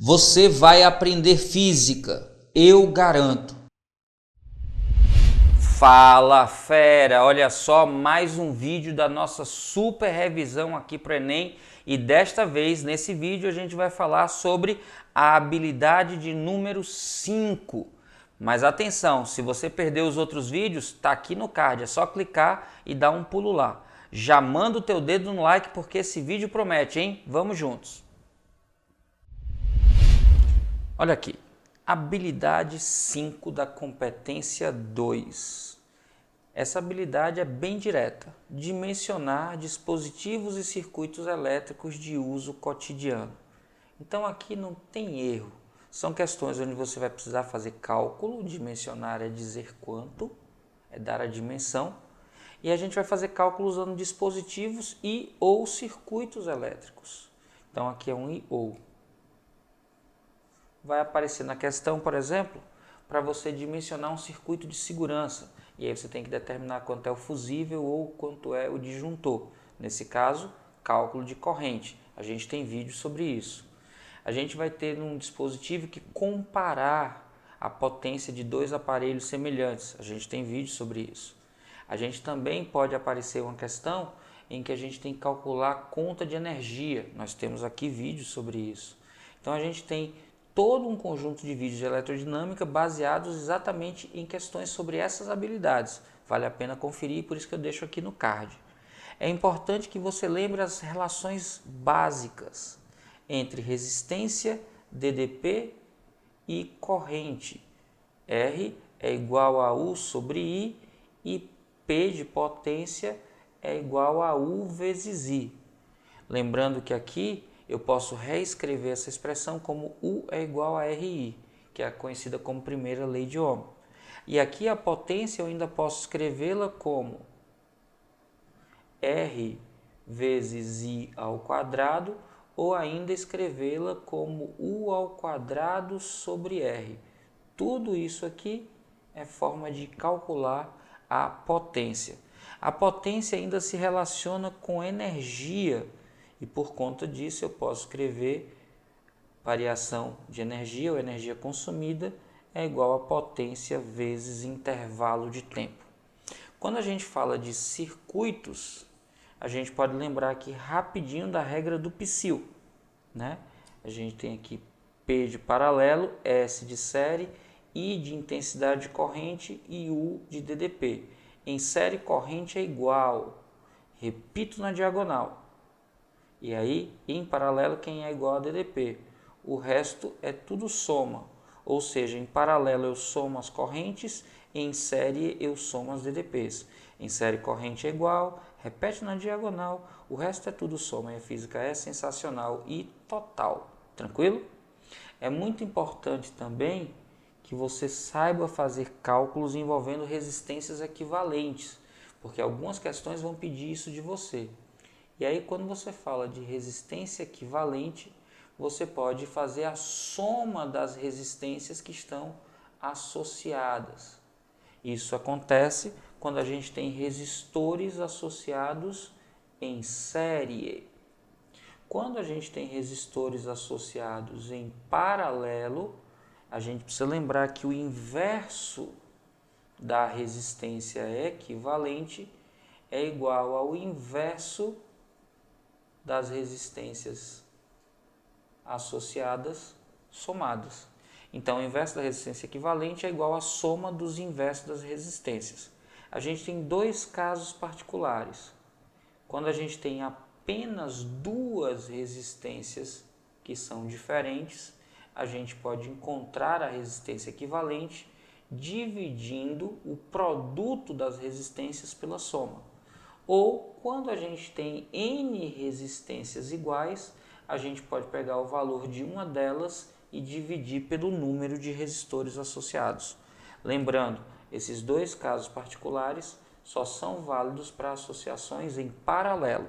Você vai aprender física, eu garanto. Fala fera, olha só mais um vídeo da nossa super revisão aqui para o Enem e desta vez nesse vídeo a gente vai falar sobre a habilidade de número 5. Mas atenção, se você perdeu os outros vídeos, tá aqui no card, é só clicar e dar um pulo lá. Já manda o teu dedo no like porque esse vídeo promete, hein? Vamos juntos! Olha aqui, habilidade 5 da competência 2. Essa habilidade é bem direta, dimensionar dispositivos e circuitos elétricos de uso cotidiano. Então aqui não tem erro, são questões onde você vai precisar fazer cálculo, dimensionar é dizer quanto, é dar a dimensão, e a gente vai fazer cálculo usando dispositivos e ou circuitos elétricos. Então aqui é um e ou. Vai aparecer na questão, por exemplo, para você dimensionar um circuito de segurança. E aí você tem que determinar quanto é o fusível ou quanto é o disjuntor. Nesse caso, cálculo de corrente. A gente tem vídeo sobre isso. A gente vai ter um dispositivo que comparar a potência de dois aparelhos semelhantes. A gente tem vídeo sobre isso. A gente também pode aparecer uma questão em que a gente tem que calcular a conta de energia. Nós temos aqui vídeos sobre isso. Então a gente tem todo um conjunto de vídeos de eletrodinâmica baseados exatamente em questões sobre essas habilidades. Vale a pena conferir, por isso que eu deixo aqui no card. É importante que você lembre as relações básicas entre resistência, DDP e corrente. R é igual a U sobre I e P de potência é igual a U vezes I. Lembrando que aqui eu posso reescrever essa expressão como U é igual a RI, que é conhecida como primeira lei de Ohm. E aqui a potência eu ainda posso escrevê-la como R vezes I ao quadrado, ou ainda escrevê-la como U ao quadrado sobre R. Tudo isso aqui é forma de calcular a potência. A potência ainda se relaciona com energia, e por conta disso eu posso escrever variação de energia ou energia consumida é igual a potência vezes intervalo de tempo. Quando a gente fala de circuitos, a gente pode lembrar aqui rapidinho da regra do psil, né? A gente tem aqui P de paralelo, S de série, I de intensidade de corrente e U de DDP. Em série, corrente é igual, repito na diagonal. E aí, em paralelo, quem é igual a DDP? O resto é tudo soma. Ou seja, em paralelo eu somo as correntes, em série eu somo as DDPs. Em série, corrente é igual, repete na diagonal, o resto é tudo soma. E a física é sensacional e total. Tranquilo? É muito importante também que você saiba fazer cálculos envolvendo resistências equivalentes, porque algumas questões vão pedir isso de você. E aí, quando você fala de resistência equivalente, você pode fazer a soma das resistências que estão associadas. Isso acontece quando a gente tem resistores associados em série. Quando a gente tem resistores associados em paralelo, a gente precisa lembrar que o inverso da resistência equivalente é igual ao inverso das resistências associadas somadas. Então, o inverso da resistência equivalente é igual à soma dos inversos das resistências. A gente tem dois casos particulares. Quando a gente tem apenas duas resistências que são diferentes, a gente pode encontrar a resistência equivalente dividindo o produto das resistências pela soma. Ou quando a gente tem N resistências iguais, a gente pode pegar o valor de uma delas e dividir pelo número de resistores associados. Lembrando, esses dois casos particulares só são válidos para associações em paralelo.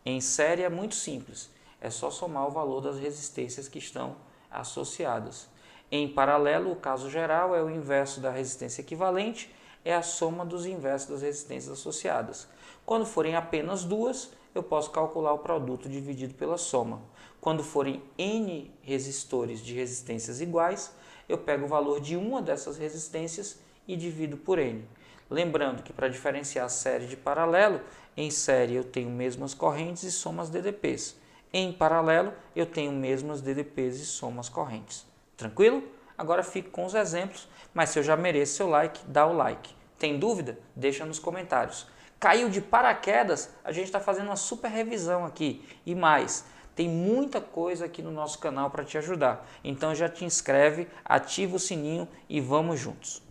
Em série é muito simples, é só somar o valor das resistências que estão associadas. Em paralelo, o caso geral é o inverso da resistência equivalente, é a soma dos inversos das resistências associadas. Quando forem apenas duas, eu posso calcular o produto dividido pela soma. Quando forem N resistores de resistências iguais, eu pego o valor de uma dessas resistências e divido por N. Lembrando que para diferenciar série de paralelo, em série eu tenho mesmas correntes e somas DDPs. Em paralelo, eu tenho mesmas DDPs e somas correntes. Tranquilo? Agora fico com os exemplos, mas se eu já mereço seu like, dá o like. Tem dúvida? Deixa nos comentários. Caiu de paraquedas? A gente está fazendo uma super revisão aqui. E mais, tem muita coisa aqui no nosso canal para te ajudar. Então já te inscreve, ativa o sininho e vamos juntos.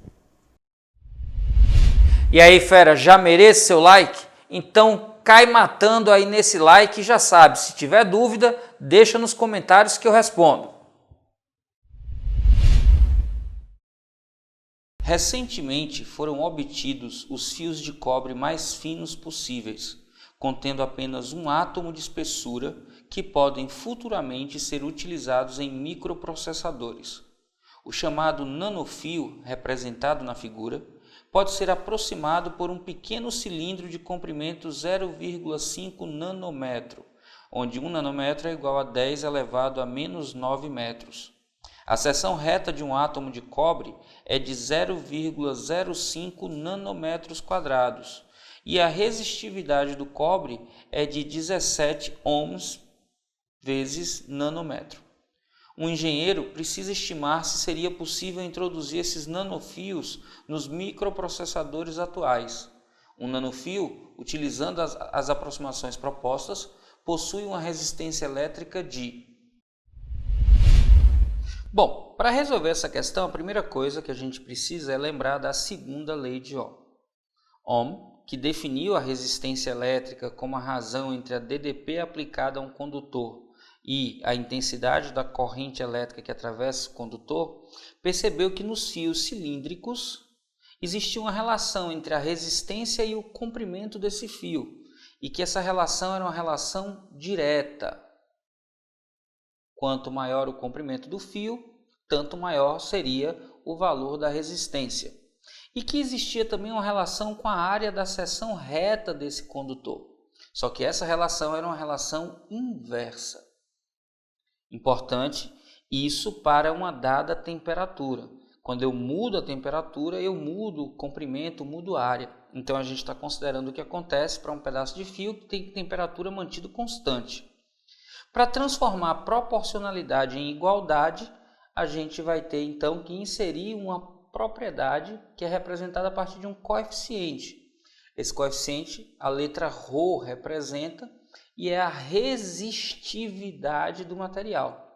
E aí, fera, já merece seu like? Então cai matando aí nesse like e já sabe, se tiver dúvida, deixa nos comentários que eu respondo. Recentemente foram obtidos os fios de cobre mais finos possíveis, contendo apenas um átomo de espessura que podem futuramente ser utilizados em microprocessadores. O chamado nanofio, representado na figura, pode ser aproximado por um pequeno cilindro de comprimento 0,5 nanômetro, onde 1 nanômetro é igual a 10 elevado a menos 9 metros. A seção reta de um átomo de cobre é de 0,05 nanômetros quadrados e a resistividade do cobre é de 17 ohms vezes nanômetro. Um engenheiro precisa estimar se seria possível introduzir esses nanofios nos microprocessadores atuais. Um nanofio, utilizando as aproximações propostas, possui uma resistência elétrica de... Bom, para resolver essa questão, a primeira coisa que a gente precisa é lembrar da segunda lei de Ohm. Ohm, que definiu a resistência elétrica como a razão entre a DDP aplicada a um condutor e a intensidade da corrente elétrica que atravessa o condutor, percebeu que nos fios cilíndricos existia uma relação entre a resistência e o comprimento desse fio, e que essa relação era uma relação direta. Quanto maior o comprimento do fio, tanto maior seria o valor da resistência. E que existia também uma relação com a área da seção reta desse condutor. Só que essa relação era uma relação inversa. Importante isso para uma dada temperatura. Quando eu mudo a temperatura, eu mudo o comprimento, mudo a área. Então a gente está considerando o que acontece para um pedaço de fio que tem temperatura mantida constante. Para transformar a proporcionalidade em igualdade, a gente vai ter então que inserir uma propriedade que é representada a partir de um coeficiente. Esse coeficiente, a letra ρ representa, e é a resistividade do material.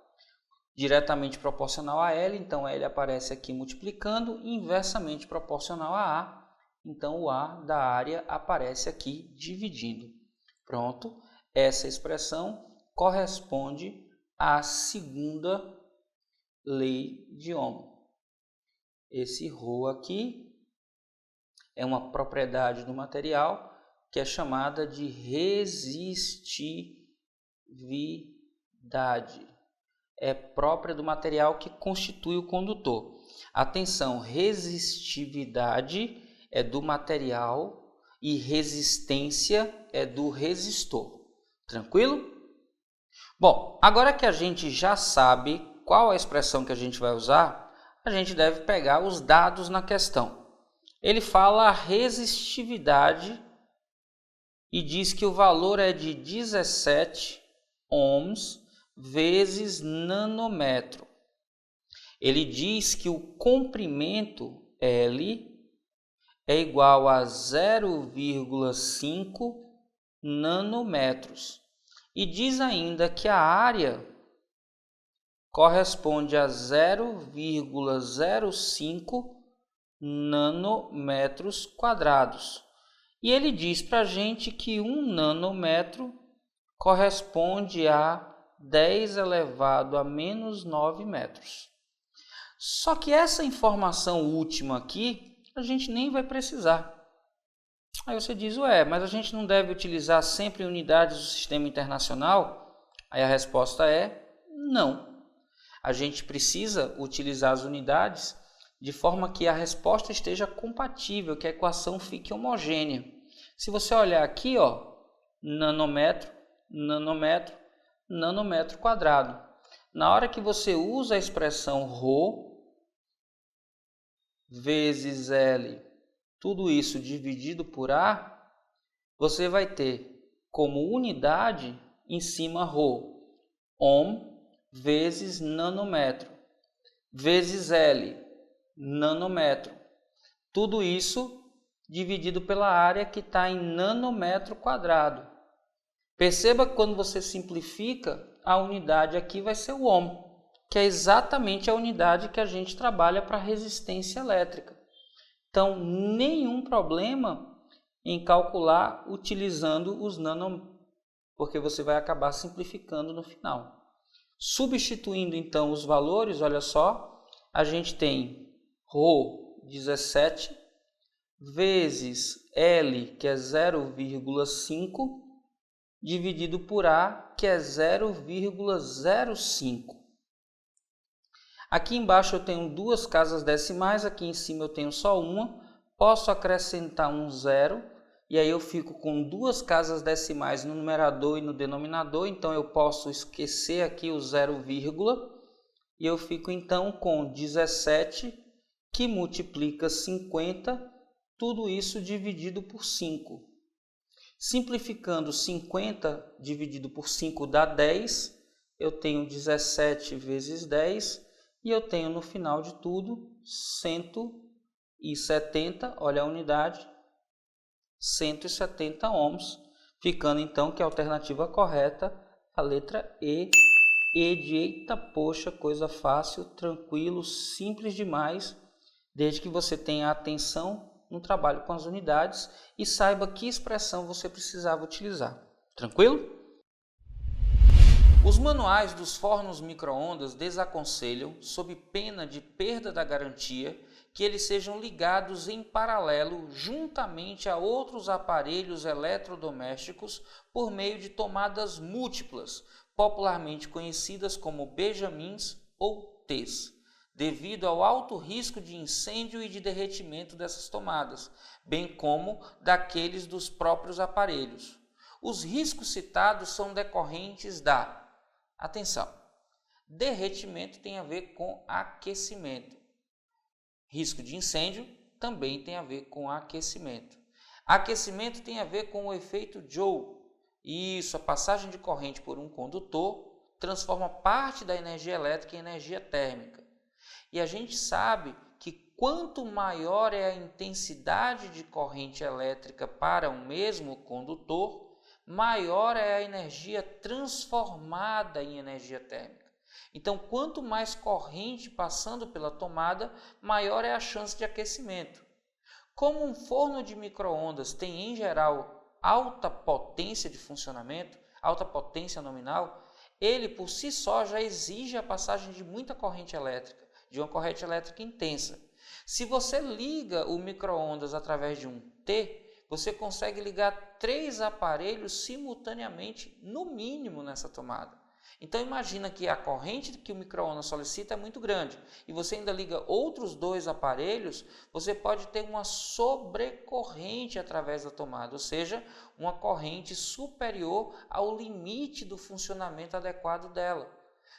Diretamente proporcional a L, então L aparece aqui multiplicando, inversamente proporcional a A, então o A da área aparece aqui dividindo. Pronto, essa expressão corresponde à segunda lei de Ohm. Esse ρ aqui é uma propriedade do material que é chamada de resistividade. É própria do material que constitui o condutor. Atenção, resistividade é do material e resistência é do resistor. Tranquilo? Bom, agora que a gente já sabe qual a expressão que a gente vai usar, a gente deve pegar os dados na questão. Ele fala a resistividade e diz que o valor é de 17 ohms vezes nanômetro. Ele diz que o comprimento L é igual a 0,5 nanômetros. E diz ainda que a área corresponde a 0,05 nanômetros quadrados. E ele diz para a gente que 1 nanômetro corresponde a 10 elevado a menos 9 metros. Só que essa informação última aqui, a gente nem vai precisar. Aí você diz, mas a gente não deve utilizar sempre unidades do sistema internacional? Aí a resposta é não. A gente precisa utilizar as unidades de forma que a resposta esteja compatível, que a equação fique homogênea. Se você olhar aqui, ó, nanômetro, nanômetro, nanômetro quadrado. Na hora que você usa a expressão ρ vezes L, tudo isso dividido por A, você vai ter como unidade em cima ρ, ohm vezes nanômetro, vezes L, nanômetro. Tudo isso dividido pela área que está em nanômetro quadrado. Perceba que quando você simplifica, a unidade aqui vai ser o ohm, que é exatamente a unidade que a gente trabalha para resistência elétrica. Então, nenhum problema em calcular utilizando os nanômetros, porque você vai acabar simplificando no final. Substituindo então os valores, olha só, a gente tem ρ 17 vezes L, que é 0,5, dividido por A, que é 0,05. Aqui embaixo eu tenho duas casas decimais, aqui em cima eu tenho só uma. Posso acrescentar um zero, e aí eu fico com duas casas decimais no numerador e no denominador. Então eu posso esquecer aqui o 0, e eu fico então com 17, que multiplica 50, tudo isso dividido por 5. Simplificando, 50 dividido por 5 dá 10, eu tenho 17 vezes 10, e eu tenho no final de tudo 170, olha a unidade, 170 ohms, ficando então que a alternativa correta, a letra E de eita, poxa, coisa fácil, tranquilo, simples demais, desde que você tenha atenção no trabalho com as unidades e saiba que expressão você precisava utilizar. Tranquilo? Os manuais dos fornos micro-ondas desaconselham, sob pena de perda da garantia, que eles sejam ligados em paralelo juntamente a outros aparelhos eletrodomésticos por meio de tomadas múltiplas, popularmente conhecidas como benjamins ou T's, devido ao alto risco de incêndio e de derretimento dessas tomadas, bem como daqueles dos próprios aparelhos. Os riscos citados são decorrentes da, atenção, derretimento tem a ver com aquecimento. Risco de incêndio também tem a ver com aquecimento. Aquecimento tem a ver com o efeito Joule. Isso, a passagem de corrente por um condutor transforma parte da energia elétrica em energia térmica. E a gente sabe que quanto maior é a intensidade de corrente elétrica para um mesmo condutor, maior é a energia transformada em energia térmica. Então, quanto mais corrente passando pela tomada, maior é a chance de aquecimento. Como um forno de micro-ondas tem, em geral, alta potência de funcionamento, alta potência nominal, ele por si só já exige a passagem de muita corrente elétrica, de uma corrente elétrica intensa. Se você liga o micro-ondas através de um T, você consegue ligar 3 aparelhos simultaneamente, no mínimo, nessa tomada. Então imagina que a corrente que o micro-ondas solicita é muito grande e você ainda liga outros 2 aparelhos, você pode ter uma sobrecorrente através da tomada, ou seja, uma corrente superior ao limite do funcionamento adequado dela.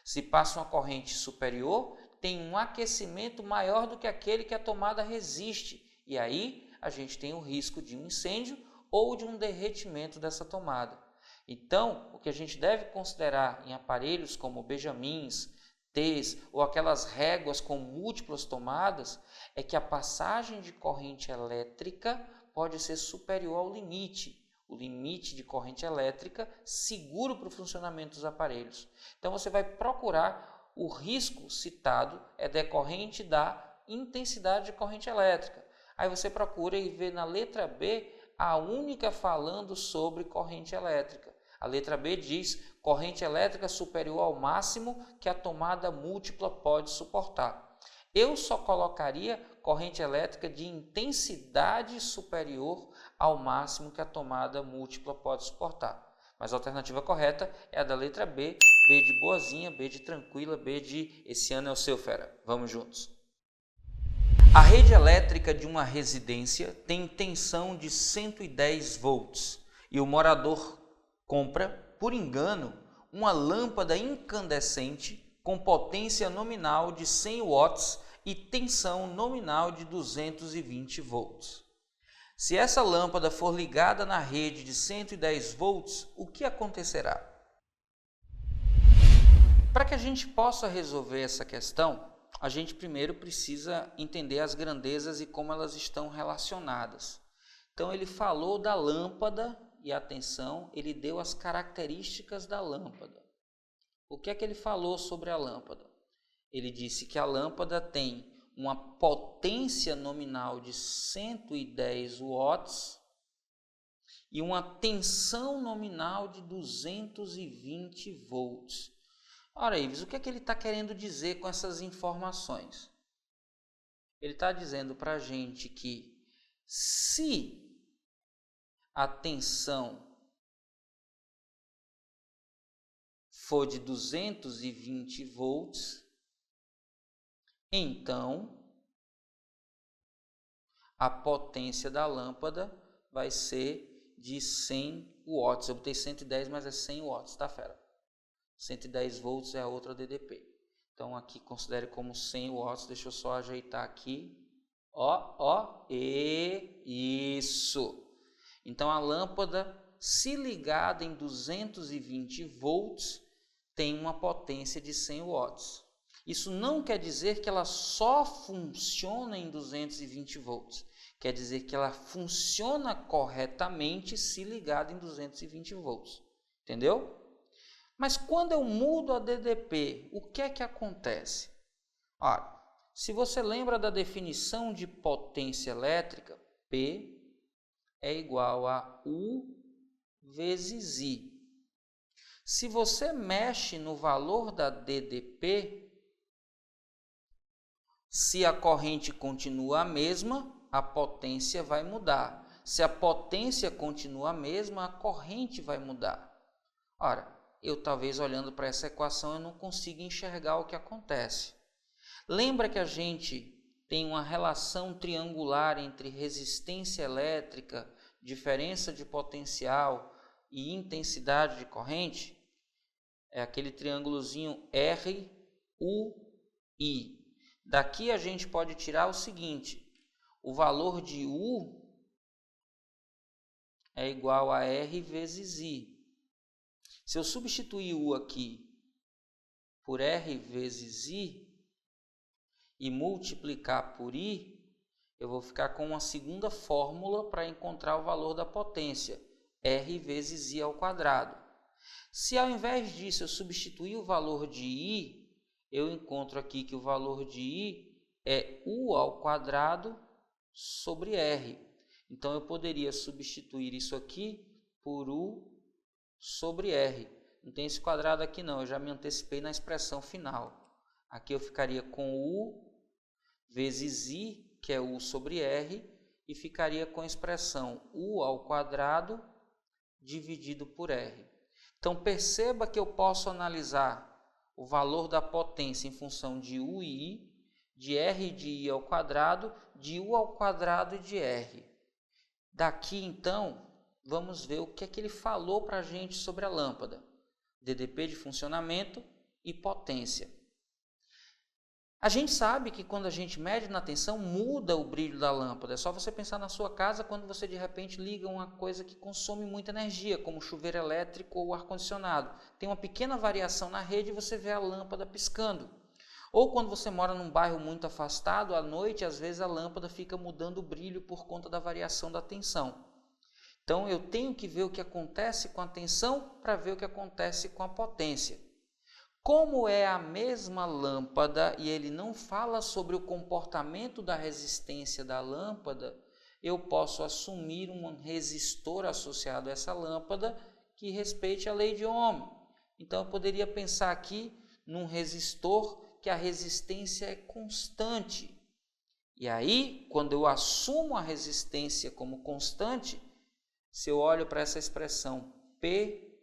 Se passa uma corrente superior, tem um aquecimento maior do que aquele que a tomada resiste, e aí a gente tem o risco de um incêndio ou de um derretimento dessa tomada. Então, o que a gente deve considerar em aparelhos como benjamins, T's ou aquelas réguas com múltiplas tomadas é que a passagem de corrente elétrica pode ser superior ao limite, o limite de corrente elétrica seguro para o funcionamento dos aparelhos. Então, você vai procurar o risco citado é decorrente da intensidade de corrente elétrica. Aí você procura e vê na letra B a única falando sobre corrente elétrica. A letra B diz corrente elétrica superior ao máximo que a tomada múltipla pode suportar. Eu só colocaria corrente elétrica de intensidade superior ao máximo que a tomada múltipla pode suportar. Mas a alternativa correta é a da letra B, B de boazinha, B de tranquila, B de esse ano é o seu, fera. Vamos juntos. A rede elétrica de uma residência tem tensão de 110 volts e o morador compra, por engano, uma lâmpada incandescente com potência nominal de 100 watts e tensão nominal de 220 volts. Se essa lâmpada for ligada na rede de 110 volts, o que acontecerá? Para que a gente possa resolver essa questão, a gente primeiro precisa entender as grandezas e como elas estão relacionadas. Então ele falou da lâmpada e atenção, ele deu as características da lâmpada. O que é que ele falou sobre a lâmpada? Ele disse que a lâmpada tem uma potência nominal de 110 watts e uma tensão nominal de 220 volts. Ora, Ives, o que é que ele está querendo dizer com essas informações? Ele está dizendo para a gente que se a tensão for de 220 volts, então a potência da lâmpada vai ser de 100 watts. Eu botei 110, mas é 100 watts, tá, fera? 110 volts é a outra DDP. Então aqui considere como 100 watts. Deixa eu só ajeitar aqui. Isso. Então a lâmpada, se ligada em 220 volts, tem uma potência de 100 watts. Isso não quer dizer que ela só funciona em 220 volts. Quer dizer que ela funciona corretamente se ligada em 220 volts. Entendeu? Mas quando eu mudo a DDP, o que é que acontece? Olha, se você lembra da definição de potência elétrica, P é igual a U vezes I. Se você mexe no valor da DDP, se a corrente continua a mesma, a potência vai mudar. Se a potência continua a mesma, a corrente vai mudar. Ora, eu talvez olhando para essa equação eu não consiga enxergar o que acontece. Lembra que a gente tem uma relação triangular entre resistência elétrica, diferença de potencial e intensidade de corrente? É aquele triângulozinho RUI. Daqui a gente pode tirar o seguinte: o valor de U é igual a R vezes I. Se eu substituir U aqui por R vezes I e multiplicar por I, eu vou ficar com uma segunda fórmula para encontrar o valor da potência, R vezes I ao quadrado. Se ao invés disso eu substituir o valor de I, eu encontro aqui que o valor de I é U ao quadrado sobre R. Então eu poderia substituir isso aqui por U sobre R. Não tem esse quadrado aqui não, eu já me antecipei na expressão final. Aqui eu ficaria com U vezes I, que é U sobre R, e ficaria com a expressão U ao quadrado dividido por R. Então perceba que eu posso analisar o valor da potência em função de U e I, de R de I ao quadrado, de U ao quadrado e de R. Daqui então, vamos ver o que é que ele falou para a gente sobre a lâmpada. DDP de funcionamento e potência. A gente sabe que quando a gente mede na tensão, muda o brilho da lâmpada. É só você pensar na sua casa quando você de repente liga uma coisa que consome muita energia, como chuveiro elétrico ou ar-condicionado. Tem uma pequena variação na rede e você vê a lâmpada piscando. Ou quando você mora num bairro muito afastado, à noite, às vezes a lâmpada fica mudando o brilho por conta da variação da tensão. Então eu tenho que ver o que acontece com a tensão para ver o que acontece com a potência. Como é a mesma lâmpada e ele não fala sobre o comportamento da resistência da lâmpada, eu posso assumir um resistor associado a essa lâmpada que respeite a lei de Ohm. Então eu poderia pensar aqui num resistor que a resistência é constante. E aí, quando eu assumo a resistência como constante, se eu olho para essa expressão P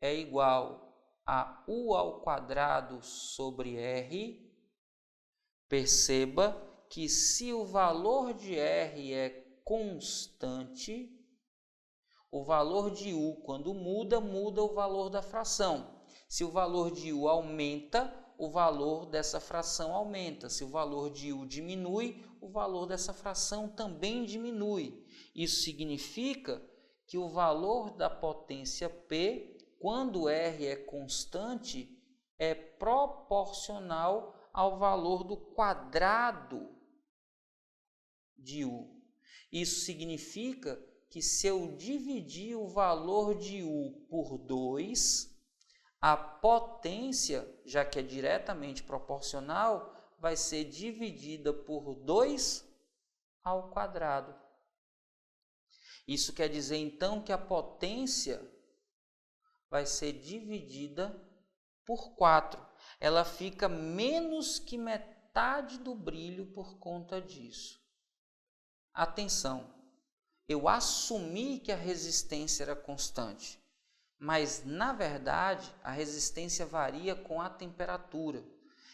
é igual a U ao quadrado sobre R, perceba que se o valor de R é constante, o valor de U, quando muda, muda o valor da fração. Se o valor de U aumenta, o valor dessa fração aumenta. Se o valor de U diminui, o valor dessa fração também diminui. Isso significa que o valor da potência P, quando R é constante, é proporcional ao valor do quadrado de U. Isso significa que se eu dividir o valor de U por 2, a potência, já que é diretamente proporcional, vai ser dividida por 2 ao quadrado. Isso quer dizer, então, que a potência vai ser dividida por 4. Ela fica menos que metade do brilho por conta disso. Atenção, eu assumi que a resistência era constante, mas, na verdade, a resistência varia com a temperatura.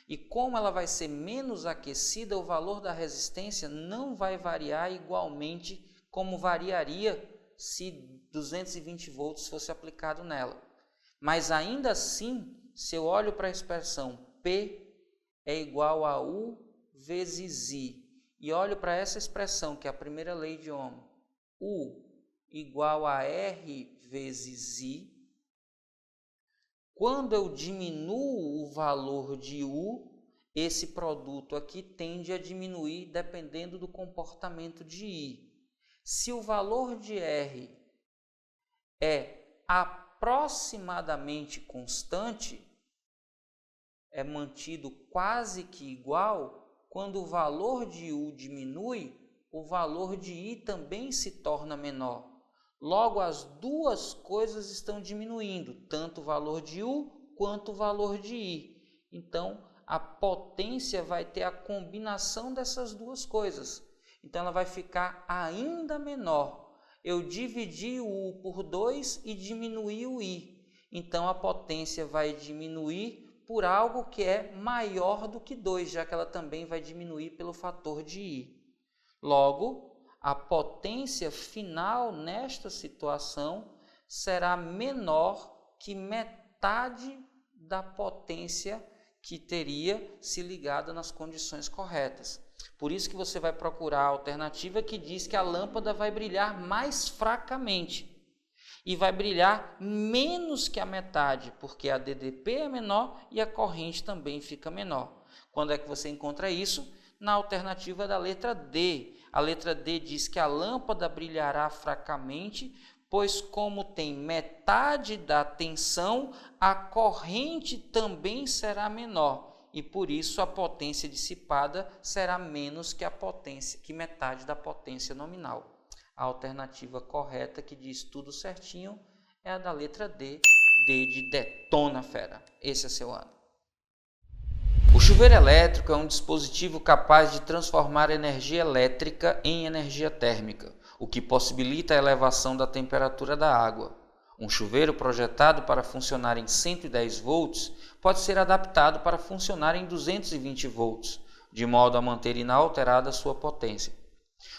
E como ela vai ser menos aquecida, o valor da resistência não vai variar igualmente como variaria se 220 volts fosse aplicado nela. Mas ainda assim, se eu olho para a expressão P é igual a U vezes I, e olho para essa expressão, que é a primeira lei de Ohm, U igual a R vezes I, quando eu diminuo o valor de U, esse produto aqui tende a diminuir dependendo do comportamento de I. Se o valor de R é aproximadamente constante, é mantido quase que igual, quando o valor de U diminui, o valor de I também se torna menor. Logo, as duas coisas estão diminuindo, tanto o valor de U quanto o valor de I. Então, a potência vai ter a combinação dessas duas coisas. Então, ela vai ficar ainda menor. Eu dividi o U por 2 e diminuí o I. Então, a potência vai diminuir por algo que é maior do que 2, já que ela também vai diminuir pelo fator de I. Logo, a potência final nesta situação será menor que metade da potência que teria se ligada nas condições corretas. Por isso que você vai procurar a alternativa que diz que a lâmpada vai brilhar mais fracamente e vai brilhar menos que a metade, porque a DDP é menor e a corrente também fica menor. Quando é que você encontra isso? Na alternativa da letra D. A letra D diz que a lâmpada brilhará fracamente, pois como tem metade da tensão, a corrente também será menor, e por isso a potência dissipada será menos que metade da potência nominal. A alternativa correta, que diz tudo certinho, é a da letra D, D de detona, fera. Esse é seu ano. O chuveiro elétrico é um dispositivo capaz de transformar energia elétrica em energia térmica, o que possibilita a elevação da temperatura da água. Um chuveiro projetado para funcionar em 110 volts pode ser adaptado para funcionar em 220 volts, de modo a manter inalterada sua potência.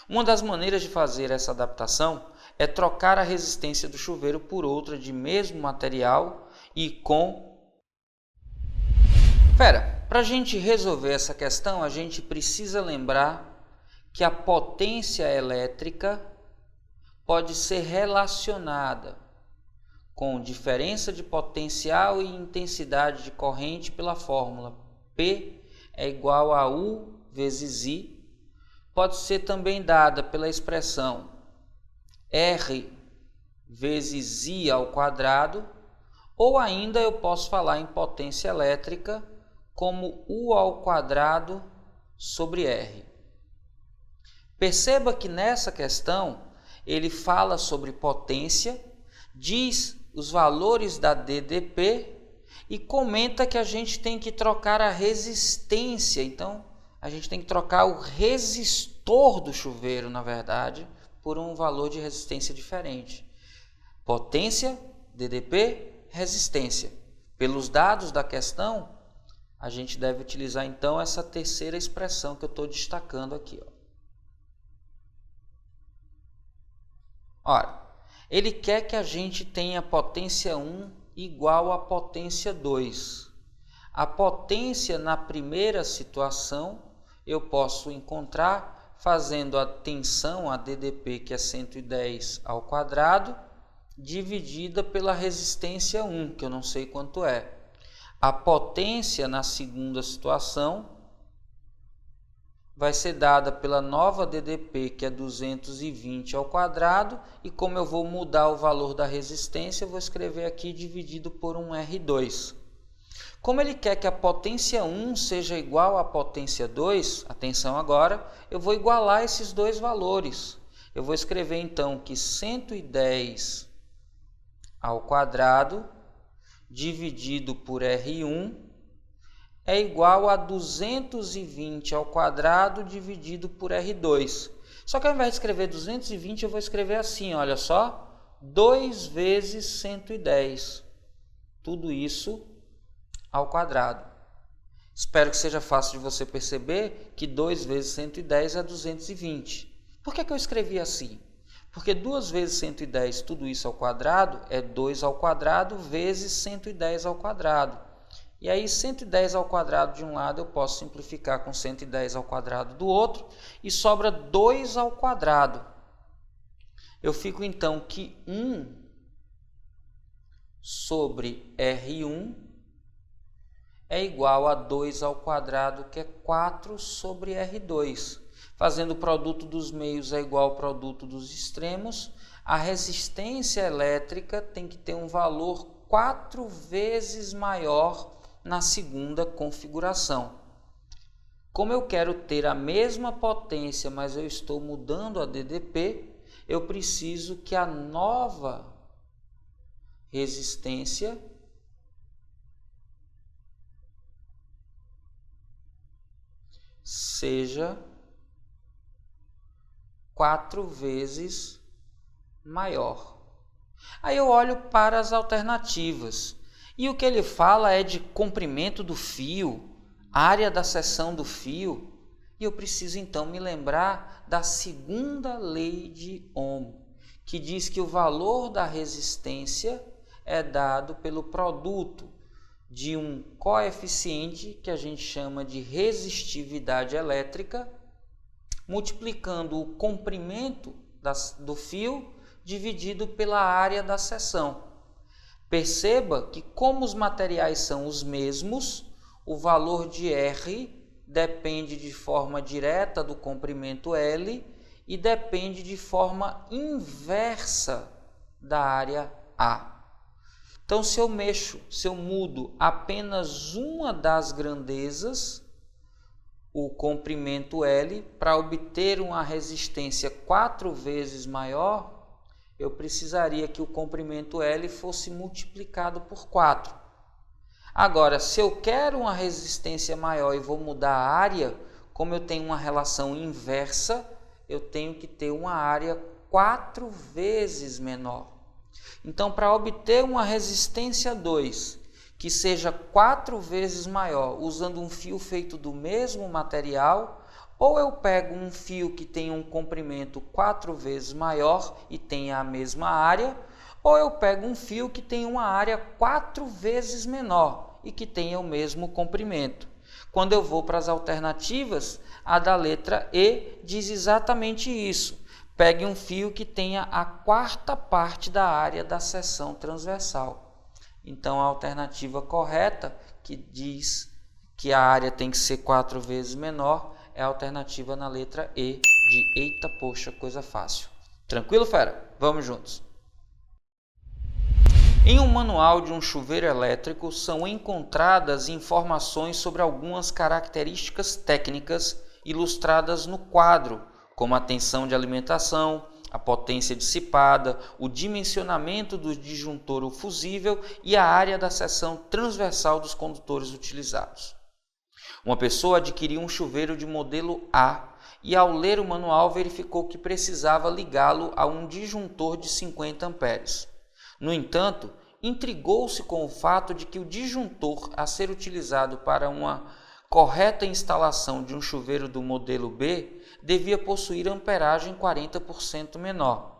Uma das maneiras de fazer essa adaptação é trocar a resistência do chuveiro por outra de mesmo material e com... Para a gente resolver essa questão, a gente precisa lembrar que a potência elétrica pode ser relacionada com diferença de potencial e intensidade de corrente pela fórmula P é igual a U vezes I. Pode ser também dada pela expressão R vezes I ao quadrado, ou ainda eu posso falar em potência elétrica como U ao quadrado sobre R. Perceba que nessa questão ele fala sobre potência, diz os valores da DDP e comenta que a gente tem que trocar a resistência. Então, a gente tem que trocar o resistor do chuveiro, na verdade, por um valor de resistência diferente. Potência, DDP, resistência. Pelos dados da questão, a gente deve utilizar então essa terceira expressão que eu estou destacando aqui. Ora, ele quer que a gente tenha potência 1 igual a potência 2. A potência na primeira situação eu posso encontrar fazendo a tensão, a DDP, que é 110 ao quadrado, dividida pela resistência 1, que eu não sei quanto é. A potência na segunda situação vai ser dada pela nova DDP, que é 220 ao quadrado, e como eu vou mudar o valor da resistência, eu vou escrever aqui dividido por um R2. Como ele quer que a potência 1 seja igual à potência 2, atenção agora, eu vou igualar esses dois valores. Eu vou escrever então que 110 ao quadrado dividido por R1 é igual a 220 ao quadrado dividido por R2. Só que ao invés de escrever 220, eu vou escrever assim, olha só, 2 vezes 110. Tudo isso ao quadrado. Espero que seja fácil de você perceber que 2 vezes 110 é 220. Por que eu escrevi assim? Porque 2 vezes 110, tudo isso ao quadrado, é 2 ao quadrado vezes 110 ao quadrado. E aí 110 ao quadrado de um lado eu posso simplificar com 110 ao quadrado do outro e sobra 2 ao quadrado. Eu fico então que 1 sobre R1 é igual a 2 ao quadrado, que é 4 sobre R2. Fazendo o produto dos meios é igual ao produto dos extremos, a resistência elétrica tem que ter um valor 4 vezes maior na segunda configuração. Como eu quero ter a mesma potência, mas eu estou mudando a DDP, eu preciso que a nova resistência seja 4 vezes maior. Aí eu olho para as alternativas. E o que ele fala é de comprimento do fio, área da seção do fio, e eu preciso então me lembrar da segunda lei de Ohm, que diz que o valor da resistência é dado pelo produto de um coeficiente que a gente chama de resistividade elétrica, multiplicando o comprimento do fio dividido pela área da seção. Perceba que, como os materiais são os mesmos, o valor de R depende de forma direta do comprimento L e depende de forma inversa da área A. Então, se eu mudo apenas uma das grandezas, o comprimento L, para obter uma resistência 4 vezes maior, eu precisaria que o comprimento L fosse multiplicado por 4. Agora, se eu quero uma resistência maior e vou mudar a área, como eu tenho uma relação inversa, eu tenho que ter uma área 4 vezes menor. Então, para obter uma resistência 2 que seja 4 vezes maior, usando um fio feito do mesmo material, ou eu pego um fio que tem um comprimento 4 vezes maior e tenha a mesma área, ou eu pego um fio que tem uma área 4 vezes menor e que tenha o mesmo comprimento. Quando eu vou para as alternativas, a da letra E diz exatamente isso. Pegue um fio que tenha a 4ª parte da área da seção transversal. Então, a alternativa correta, que diz que a área tem que ser 4 vezes menor, é a alternativa na letra E de eita, poxa, coisa fácil. Tranquilo, fera? Vamos juntos. Em um manual de um chuveiro elétrico são encontradas informações sobre algumas características técnicas ilustradas no quadro, como a tensão de alimentação, a potência dissipada, o dimensionamento do disjuntor fusível e a área da seção transversal dos condutores utilizados. Uma pessoa adquiriu um chuveiro de modelo A e, ao ler o manual, verificou que precisava ligá-lo a um disjuntor de 50 amperes. No entanto, intrigou-se com o fato de que o disjuntor a ser utilizado para uma correta instalação de um chuveiro do modelo B devia possuir amperagem 40% menor.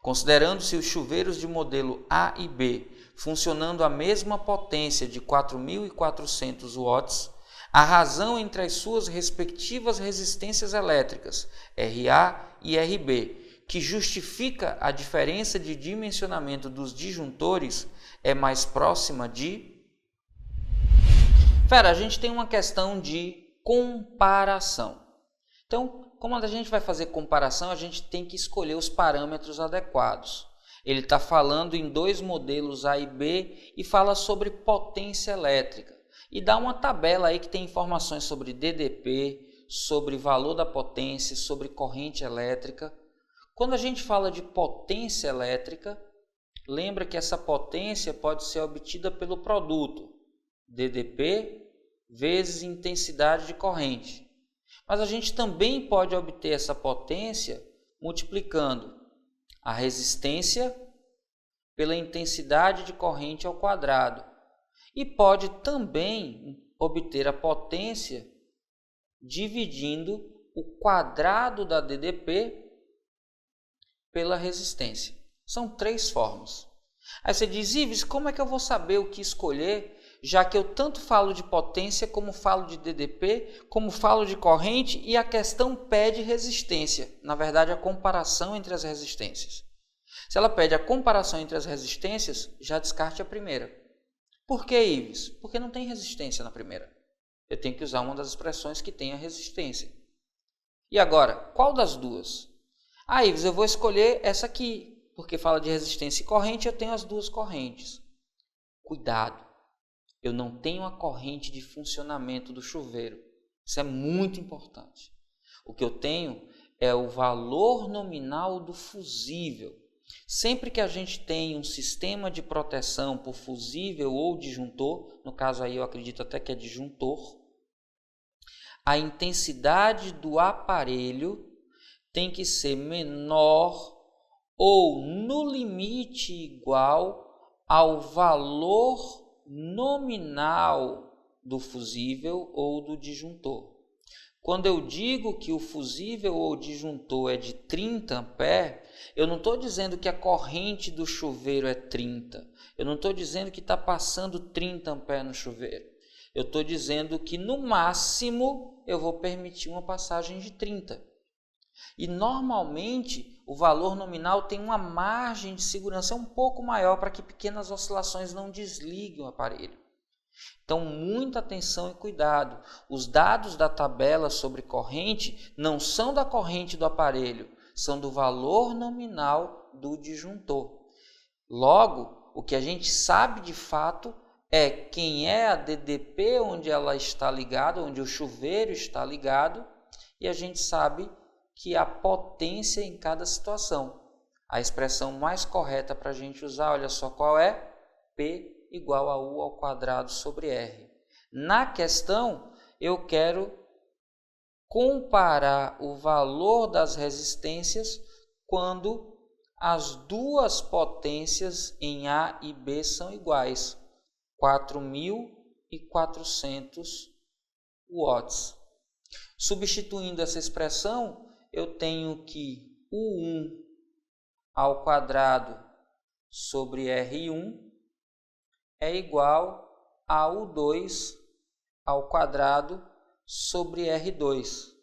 Considerando-se os chuveiros de modelo A e B funcionando a mesma potência de 4.400 watts, a razão entre as suas respectivas resistências elétricas, RA e RB, que justifica a diferença de dimensionamento dos disjuntores, é mais próxima de... A gente tem uma questão de comparação. Então, como a gente vai fazer comparação, a gente tem que escolher os parâmetros adequados. Ele está falando em dois modelos A e B e fala sobre potência elétrica. E dá uma tabela aí que tem informações sobre DDP, sobre valor da potência, sobre corrente elétrica. Quando a gente fala de potência elétrica, lembra que essa potência pode ser obtida pelo produto DDP vezes intensidade de corrente. Mas a gente também pode obter essa potência multiplicando a resistência pela intensidade de corrente ao quadrado. E pode também obter a potência dividindo o quadrado da DDP pela resistência. São três formas. Aí você diz, Ives, como é que eu vou saber o que escolher, já que eu tanto falo de potência, como falo de DDP, como falo de corrente, e a questão pede resistência, na verdade a comparação entre as resistências. Se ela pede a comparação entre as resistências, já descarte a primeira. Por que, Ives? Porque não tem resistência na primeira. Eu tenho que usar uma das expressões que tem a resistência. E agora, qual das duas? Ives, eu vou escolher essa aqui, porque fala de resistência e corrente, eu tenho as duas correntes. Cuidado, eu não tenho a corrente de funcionamento do chuveiro. Isso é muito importante. O que eu tenho é o valor nominal do fusível. Sempre que a gente tem um sistema de proteção por fusível ou disjuntor, no caso aí eu acredito até que é disjuntor, a intensidade do aparelho tem que ser menor ou no limite igual ao valor nominal do fusível ou do disjuntor. Quando eu digo que o fusível ou disjuntor é de 30 A, eu não estou dizendo que a corrente do chuveiro é 30. Eu não estou dizendo que está passando 30 A no chuveiro. Eu estou dizendo que no máximo eu vou permitir uma passagem de 30. E normalmente o valor nominal tem uma margem de segurança um pouco maior para que pequenas oscilações não desliguem o aparelho. Então, muita atenção e cuidado. Os dados da tabela sobre corrente não são da corrente do aparelho, são do valor nominal do disjuntor. Logo, o que a gente sabe de fato é quem é a DDP onde ela está ligada, onde o chuveiro está ligado, e a gente sabe que a potência em cada situação. A expressão mais correta para a gente usar, olha só qual é? P igual a U ao quadrado sobre R. Na questão, eu quero comparar o valor das resistências quando as duas potências em A e B são iguais, 4.400 watts. Substituindo essa expressão, eu tenho que U1 ao quadrado sobre R1 é igual a U2 ao quadrado sobre R2.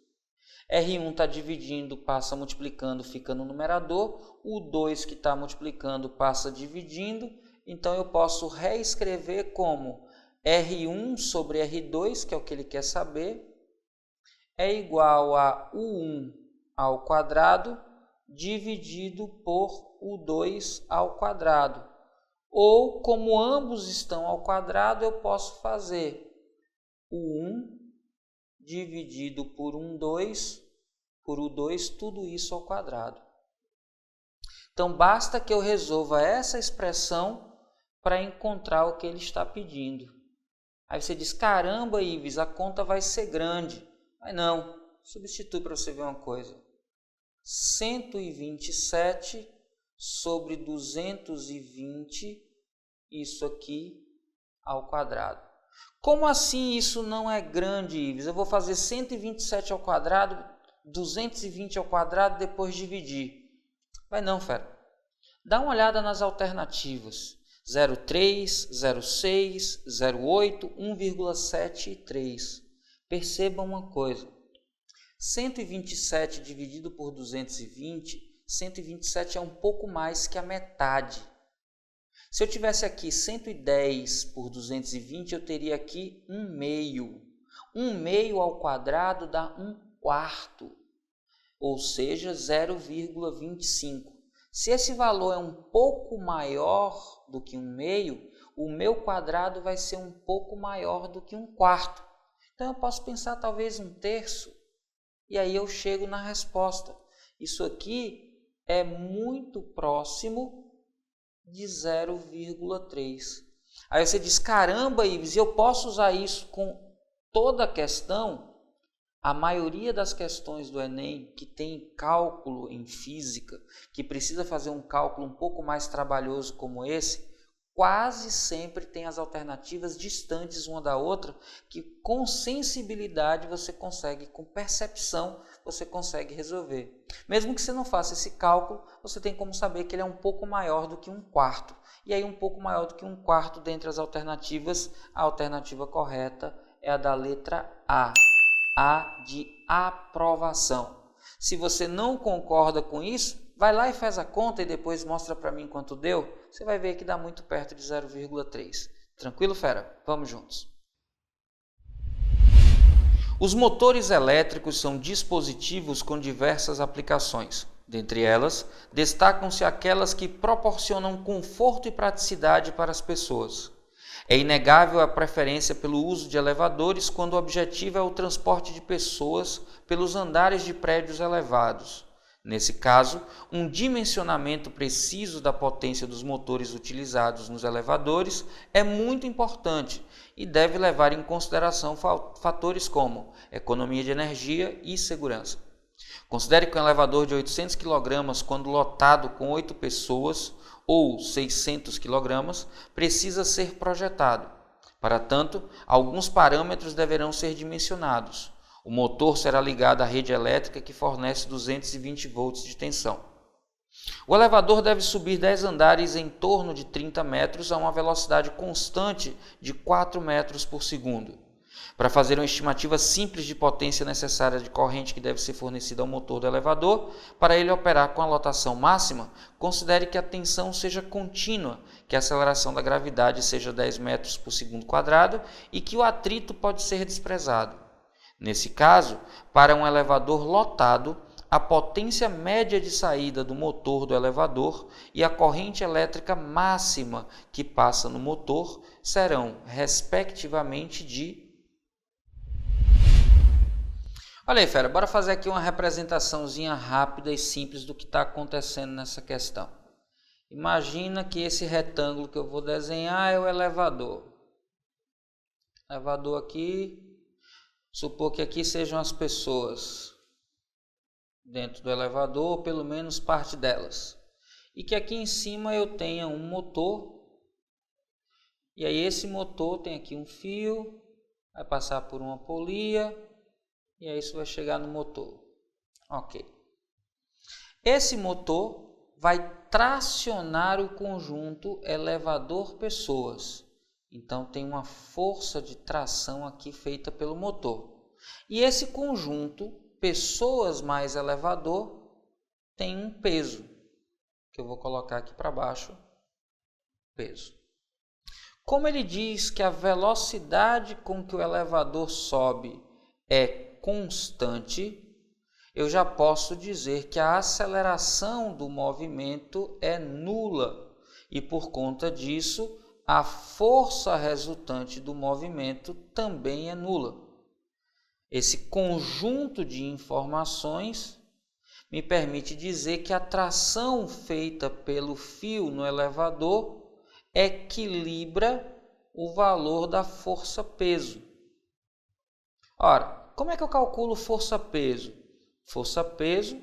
R1 está dividindo, passa multiplicando, fica no numerador. O 2 que está multiplicando passa dividindo. Então, eu posso reescrever como R1 sobre R2, que é o que ele quer saber, é igual a U1 ao quadrado dividido por U2 ao quadrado. Ou, como ambos estão ao quadrado, eu posso fazer U1 dividido por U2, tudo isso ao quadrado. Então, basta que eu resolva essa expressão para encontrar o que ele está pedindo. Aí você diz, caramba, Ives, a conta vai ser grande. Mas não, substitui para você ver uma coisa. 127 sobre 220 isso aqui ao quadrado. Como assim isso não é grande, Ives? Eu vou fazer 127 ao quadrado, 220 ao quadrado, depois dividir. Vai não, fera. Dá uma olhada nas alternativas. 0,3, 0,6, 0,8, 1,7 e 3. Percebam uma coisa. 127 dividido por 220, 127 é um pouco mais que a metade. Se eu tivesse aqui 110 por 220, eu teria aqui 1/2. 1/2 ao quadrado dá 1/4, ou seja, 0,25. Se esse valor é um pouco maior do que 1/2, o meu quadrado vai ser um pouco maior do que 1/4. Então eu posso pensar talvez 1/3, e aí eu chego na resposta. Isso aqui é muito próximo de 0,3. Aí você diz, caramba, Ives, eu posso usar isso com toda a questão? A maioria das questões do Enem que tem cálculo em física, que precisa fazer um cálculo um pouco mais trabalhoso como esse, quase sempre tem as alternativas distantes uma da outra, que com sensibilidade você consegue, com percepção, você consegue resolver. Mesmo que você não faça esse cálculo, você tem como saber que ele é um pouco maior do que 1/4. E aí um pouco maior do que 1/4 dentre as alternativas, a alternativa correta é a da letra A de aprovação. Se você não concorda com isso, vai lá e faz a conta e depois mostra para mim quanto deu. Você vai ver que dá muito perto de 0,3. Tranquilo, fera? Vamos juntos. Os motores elétricos são dispositivos com diversas aplicações. Dentre elas, destacam-se aquelas que proporcionam conforto e praticidade para as pessoas. É inegável a preferência pelo uso de elevadores quando o objetivo é o transporte de pessoas pelos andares de prédios elevados. Nesse caso, um dimensionamento preciso da potência dos motores utilizados nos elevadores é muito importante e deve levar em consideração fatores como economia de energia e segurança. Considere que um elevador de 800 kg, quando lotado com 8 pessoas, ou 600 kg, precisa ser projetado. Para tanto, alguns parâmetros deverão ser dimensionados. O motor será ligado à rede elétrica que fornece 220 volts de tensão. O elevador deve subir 10 andares em torno de 30 metros a uma velocidade constante de 4 metros por segundo. Para fazer uma estimativa simples de potência necessária de corrente que deve ser fornecida ao motor do elevador, para ele operar com a lotação máxima, considere que a tensão seja contínua, que a aceleração da gravidade seja 10 metros por segundo quadrado e que o atrito pode ser desprezado. Nesse caso, para um elevador lotado, a potência média de saída do motor do elevador e a corrente elétrica máxima que passa no motor serão, respectivamente, de... Olha aí, fera, bora fazer aqui uma representaçãozinha rápida e simples do que está acontecendo nessa questão. Imagina que esse retângulo que eu vou desenhar é o elevador. Elevador aqui, supor que aqui sejam as pessoas dentro do elevador, ou pelo menos parte delas. E que aqui em cima eu tenha um motor, e aí esse motor tem aqui um fio, vai passar por uma polia, e aí isso vai chegar no motor. Ok. Esse motor vai tracionar o conjunto elevador-pessoas. Então tem uma força de tração aqui feita pelo motor. E esse conjunto, pessoas mais elevador, tem um peso, que eu vou colocar aqui para baixo, peso. Como ele diz que a velocidade com que o elevador sobe é constante, eu já posso dizer que a aceleração do movimento é nula e, por conta disso, a força resultante do movimento também é nula. Esse conjunto de informações me permite dizer que a tração feita pelo fio no elevador equilibra o valor da força-peso. Ora, como é que eu calculo força-peso? Força-peso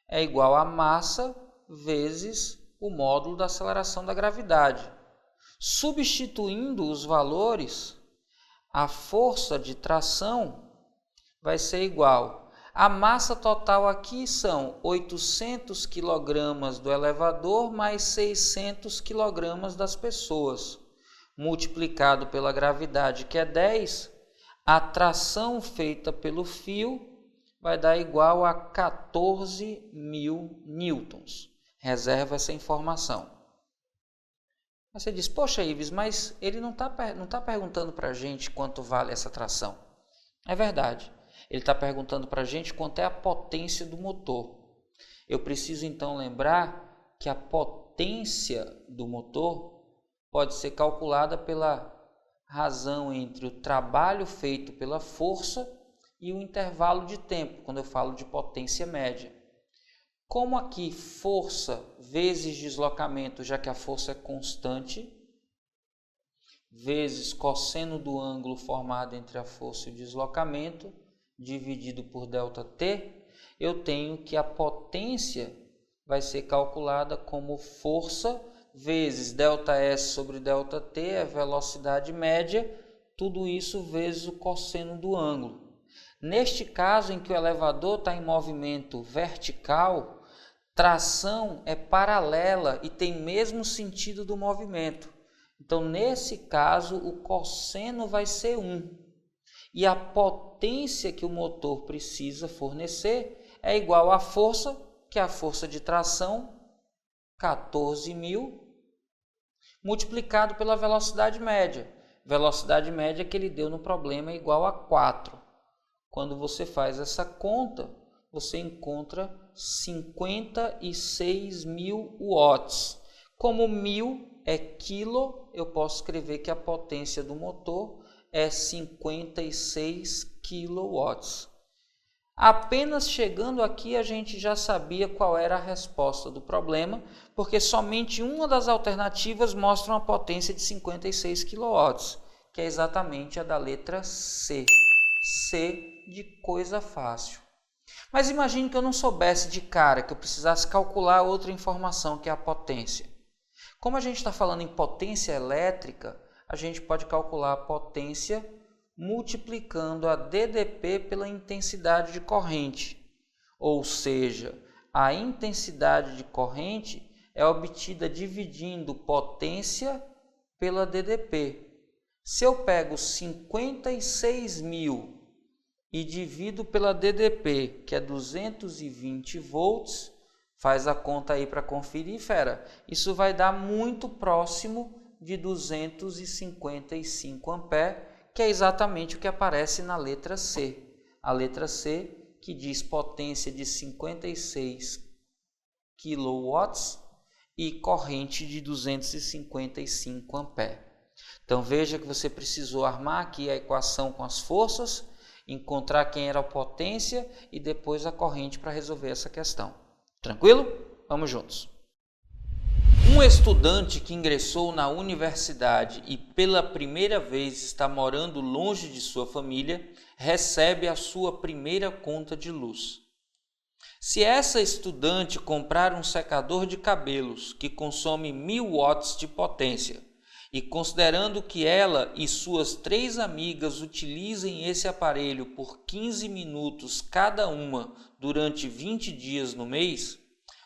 é igual a massa vezes o módulo da aceleração da gravidade. Substituindo os valores, a força de tração vai ser igual. A massa total aqui são 800 kg do elevador mais 600 kg das pessoas. Multiplicado pela gravidade, que é 10, a tração feita pelo fio vai dar igual a 14.000 newtons. Reserva essa informação. Você diz, poxa, Ives, mas ele não está perguntando para a gente quanto vale essa tração. É verdade. Ele está perguntando para a gente quanto é a potência do motor. Eu preciso então lembrar que a potência do motor pode ser calculada pela razão entre o trabalho feito pela força e o intervalo de tempo, quando eu falo de potência média. Como aqui força vezes deslocamento, já que a força é constante, vezes cosseno do ângulo formado entre a força e o deslocamento, dividido por ΔT, eu tenho que a potência vai ser calculada como força vezes ΔS sobre ΔT, é velocidade média, tudo isso vezes o cosseno do ângulo. Neste caso em que o elevador está em movimento vertical, tração é paralela e tem mesmo sentido do movimento. Então, nesse caso, o cosseno vai ser 1. E a potência que o motor precisa fornecer é igual à força, que é a força de tração, 14.000, multiplicado pela velocidade média. Velocidade média que ele deu no problema é igual a 4. Quando você faz essa conta, você encontra 56.000 watts. Como 1.000 é quilo, eu posso escrever que a potência do motor é 56 kW. Apenas chegando aqui a gente já sabia qual era a resposta do problema, porque somente uma das alternativas mostra uma potência de 56 kW, que é exatamente a da letra C. C de coisa fácil. Mas imagine que eu não soubesse de cara, que eu precisasse calcular outra informação, que é a potência. Como a gente está falando em potência elétrica, a gente pode calcular a potência multiplicando a DDP pela intensidade de corrente. Ou seja, a intensidade de corrente é obtida dividindo potência pela DDP. Se eu pego 56.000 e divido pela DDP, que é 220 volts, faz a conta aí para conferir, fera. Isso vai dar muito próximo de 255 amperes, que é exatamente o que aparece na letra C. A letra C, que diz potência de 56 kW e corrente de 255 amperes. Então veja que você precisou armar aqui a equação com as forças, encontrar quem era a potência e depois a corrente para resolver essa questão. Tranquilo? Vamos juntos. Um estudante que ingressou na universidade e pela primeira vez está morando longe de sua família, recebe a sua primeira conta de luz. Se essa estudante comprar um secador de cabelos que consome 1.000 watts de potência, e considerando que ela e suas 3 amigas utilizem esse aparelho por 15 minutos cada uma durante 20 dias no mês,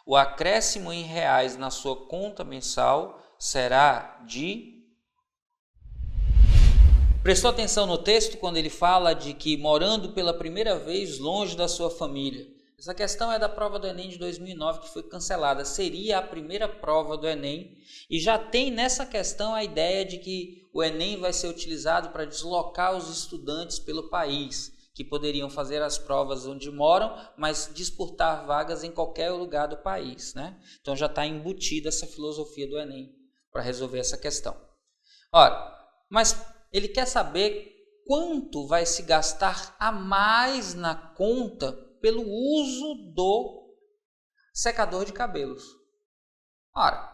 o acréscimo em reais na sua conta mensal será de... Prestou atenção no texto quando ele fala de que morando pela primeira vez longe da sua família? Essa questão é da prova do Enem de 2009, que foi cancelada. Seria a primeira prova do Enem e já tem nessa questão a ideia de que o Enem vai ser utilizado para deslocar os estudantes pelo país, que poderiam fazer as provas onde moram, mas disputar vagas em qualquer lugar do país, né? Então já está embutida essa filosofia do Enem para resolver essa questão. Ora, mas ele quer saber quanto vai se gastar a mais na conta pelo uso do secador de cabelos. Ora,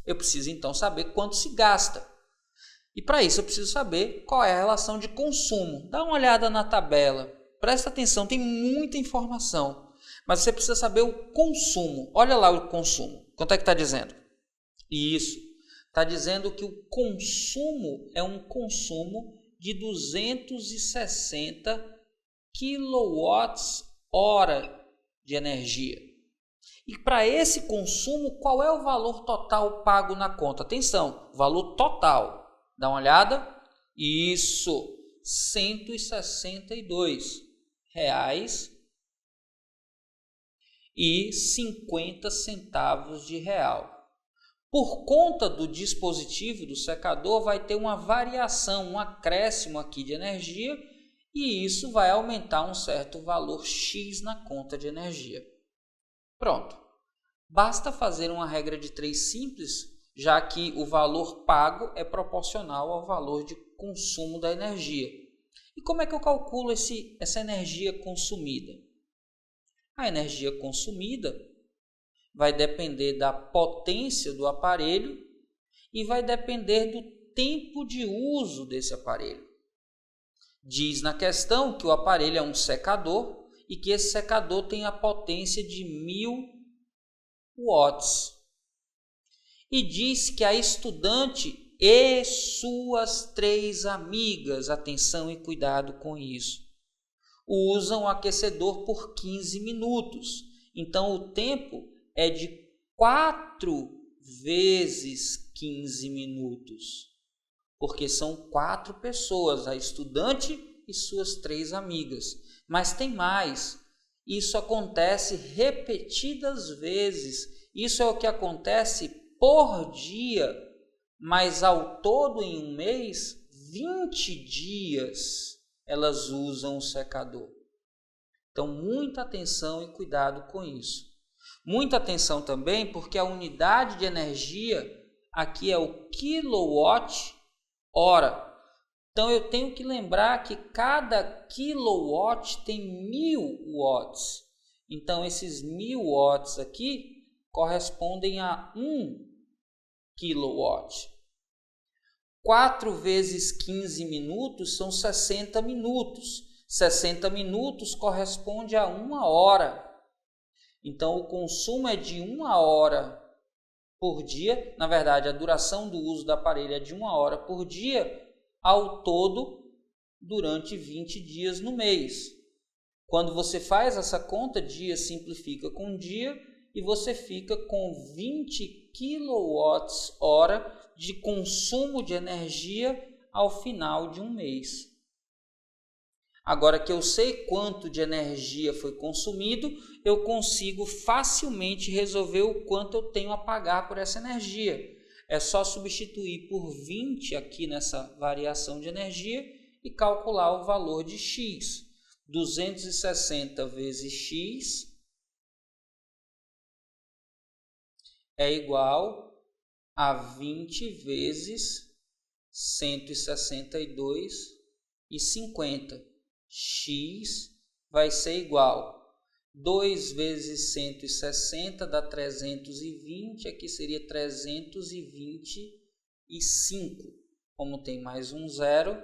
eu preciso então saber quanto se gasta. E para isso eu preciso saber qual é a relação de consumo. Dá uma olhada na tabela, presta atenção, tem muita informação. Mas você precisa saber o consumo. Olha lá o consumo. Quanto é que está dizendo? Isso, Está dizendo que o consumo é um consumo de 260 kWh de energia. E para esse consumo, qual é o valor total pago na conta? Atenção, valor total. Dá uma olhada. Isso, R$ 162,50 de real. Por conta do dispositivo do secador, vai ter uma variação, um acréscimo aqui de energia, e isso vai aumentar um certo valor X na conta de energia. Pronto. Basta fazer uma regra de 3 simples, já que o valor pago é proporcional ao valor de consumo da energia. E como é que eu calculo essa energia consumida? A energia consumida vai depender da potência do aparelho e vai depender do tempo de uso desse aparelho. Diz na questão que o aparelho é um secador e que esse secador tem a potência de 1000 watts. E diz que a estudante e suas 3 amigas, atenção e cuidado com isso, usam o aquecedor por 15 minutos. Então o tempo é de 4 vezes 15 minutos, porque são 4 pessoas, a estudante e suas 3 amigas. Mas tem mais, isso acontece repetidas vezes, isso é o que acontece por dia, mas ao todo em um mês, 20 dias elas usam o secador. Então muita atenção e cuidado com isso. Muita atenção também, porque a unidade de energia aqui é o quilowatt-hora. Então eu tenho que lembrar que cada kilowatt tem 1000 watts. Então esses 1000 watts aqui correspondem a 1 kilowatt. 4 vezes 15 minutos são 60 minutos. 60 minutos corresponde a 1 hora. Então, o consumo é de 1 hora por dia. Na verdade, a duração do uso do aparelho é de 1 hora por dia, ao todo, durante 20 dias no mês. Quando você faz essa conta, dia simplifica com dia, e você fica com 20 kWh de consumo de energia ao final de um mês. Agora que eu sei quanto de energia foi consumido, eu consigo facilmente resolver o quanto eu tenho a pagar por essa energia. É só substituir por 20 aqui nessa variação de energia e calcular o valor de X. 260 vezes X é igual a 20 vezes 162,50. X vai ser igual 2 vezes 160 dá 320, aqui seria 325. Como tem mais um zero,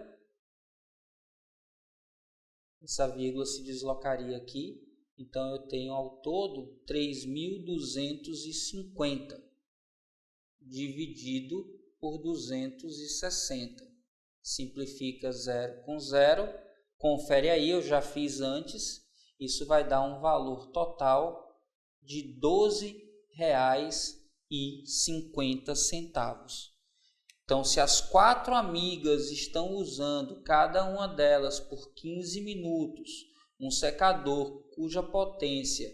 essa vírgula se deslocaria aqui. Então eu tenho ao todo 3.250 dividido por 260. Simplifica 0 com 0. Confere aí, eu já fiz antes. Isso vai dar um valor total de R$ 12,50. Então, se as 4 amigas estão usando, cada uma delas por 15 minutos, um secador cuja potência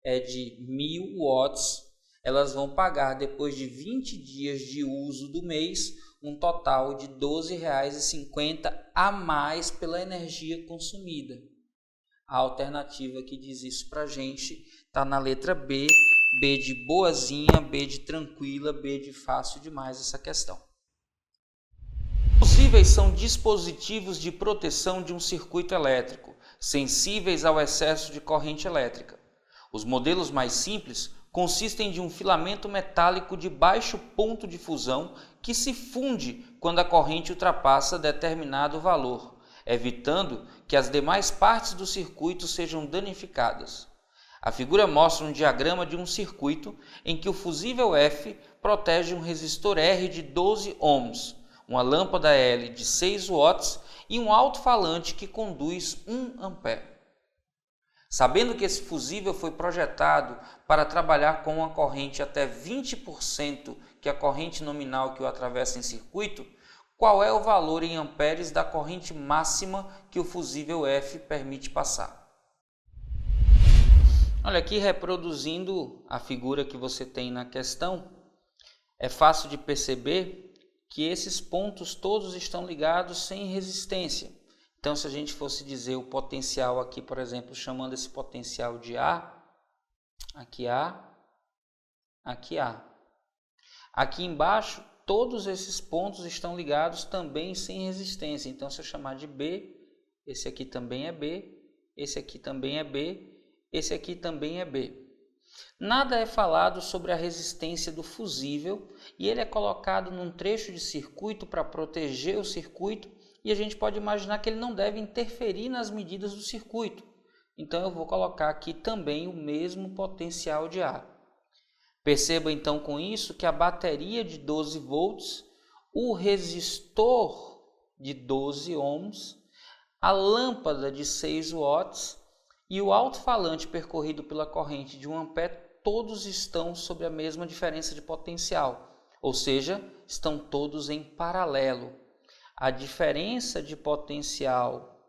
é de 1000 watts, elas vão pagar, depois de 20 dias de uso do mês, um total de R$ 12,50 a mais pela energia consumida. A alternativa que diz isso para a gente está na letra B. B de boazinha, B de tranquila, B de fácil demais essa questão. Possíveis são dispositivos de proteção de um circuito elétrico, sensíveis ao excesso de corrente elétrica. Os modelos mais simples consistem de um filamento metálico de baixo ponto de fusão que se funde quando a corrente ultrapassa determinado valor, evitando que as demais partes do circuito sejam danificadas. A figura mostra um diagrama de um circuito em que o fusível F protege um resistor R de 12 ohms, uma lâmpada L de 6 watts e um alto-falante que conduz 1 ampere. Sabendo que esse fusível foi projetado para trabalhar com uma corrente até 20% que a corrente nominal que o atravessa em circuito, qual é o valor em amperes da corrente máxima que o fusível F permite passar? Olha aqui, reproduzindo a figura que você tem na questão, é fácil de perceber que esses pontos todos estão ligados sem resistência. Então, se a gente fosse dizer o potencial aqui, por exemplo, chamando esse potencial de A, aqui A, aqui A. Aqui embaixo, todos esses pontos estão ligados também sem resistência. Então, se eu chamar de B, esse aqui também é B, esse aqui também é B, esse aqui também é B. Nada é falado sobre a resistência do fusível e ele é colocado num trecho de circuito para proteger o circuito e a gente pode imaginar que ele não deve interferir nas medidas do circuito. Então eu vou colocar aqui também o mesmo potencial de A. Perceba então com isso que a bateria de 12 volts, o resistor de 12 ohms, a lâmpada de 6 watts e o alto-falante percorrido pela corrente de 1 ampere, todos estão sob a mesma diferença de potencial, ou seja, estão todos em paralelo. A diferença de potencial